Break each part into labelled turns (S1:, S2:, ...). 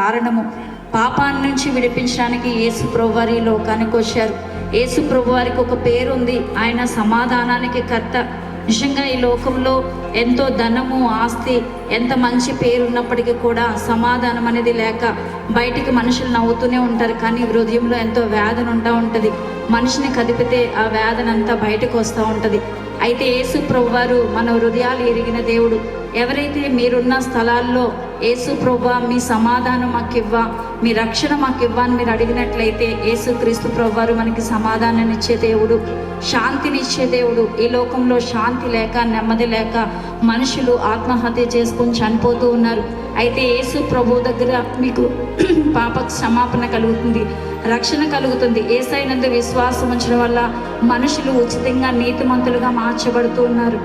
S1: కారణము. పాపాన్ని నుంచి విడిపించడానికి యేసు ప్రభువారు ఈ లోకానికి వచ్చారు. యేసు ప్రభువారికి ఒక పేరు ఉంది, ఆయన సమాధానానికి కర్త. నిజంగా ఈ లోకంలో ఎంతో ధనము, ఆస్తి, ఎంత మంచి పేరు ఉన్నప్పటికీ కూడా సమాధానం అనేది లేక బయటికి మనుషులు నవ్వుతూనే ఉంటారు, కానీ హృదయంలో ఎంతో వేదన ఉంటుంది. మనిషిని కదిపితే ఆ వేదన అంతా బయటకు వస్తూ ఉంటుంది. అయితే యేసు ప్రభువారు మన హృదయాలు ఎరిగిన దేవుడు. ఎవరైతే మీరున్న స్థలాల్లో యేసు ప్రభువా మీ సమాధానం మాకివ్వా, మీ రక్షణ మాకివ్వా అని మీరు అడిగినట్లయితే యేసు క్రీస్తు ప్రభువారు మనకి సమాధానాన్ని ఇచ్చే దేవుడు, శాంతినిచ్చే దేవుడు. ఈ లోకంలో శాంతి లేక, నెమ్మది లేక మనుషులు ఆత్మహత్య చేసుకొని చనిపోతూ ఉన్నారు. అయితే యేసు ప్రభు దగ్గర మీకు పాప క్షమాపణ కలుగుతుంది, రక్షణ కలుగుతుంది. యేసయ్యనందు విశ్వాసం ఉంచడం వల్ల మనుషులు ఉచితంగా నీతిమంతులుగా మార్చబడుతూ ఉన్నారు.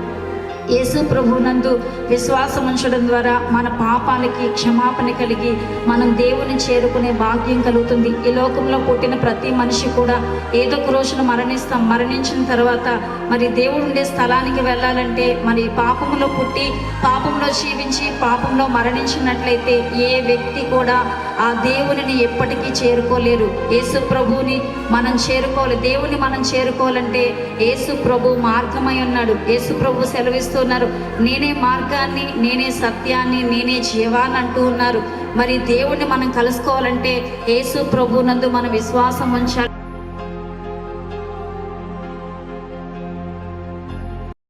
S1: యేసు ప్రభునందు విశ్వాసం ఉంచడం ద్వారా మన పాపాలకి క్షమాపణ కలిగి మనం దేవుని చేరుకునే భాగ్యం కలుగుతుంది. ఈ లోకంలో పుట్టిన ప్రతి మనిషి కూడా ఏదో ఒక రోజున మరణిస్తాం. మరణించిన తర్వాత మరి దేవుడు ఉండే స్థలానికి వెళ్ళాలంటే మరి పాపంలో పుట్టి, పాపంలో జీవించి, పాపంలో మరణించినట్లయితే ఏ వ్యక్తి కూడా ఆ దేవునిని ఎప్పటికీ చేరుకోలేరు. యేసు ప్రభువుని మనం చేరుకోవాలి. దేవుని మనం చేరుకోవాలంటే యేసు ప్రభు మార్గమై ఉన్నాడు. యేసు ప్రభు సెలవిస్తున్నారు, నేనే మార్గాన్ని, నేనే సత్యాన్ని, నేనే జీవాన్ని అంటూ ఉన్నారు. మరి దేవుణ్ణి మనం కలుసుకోవాలంటే యేసు ప్రభువునందు మనం విశ్వాసం ఉంచాలి.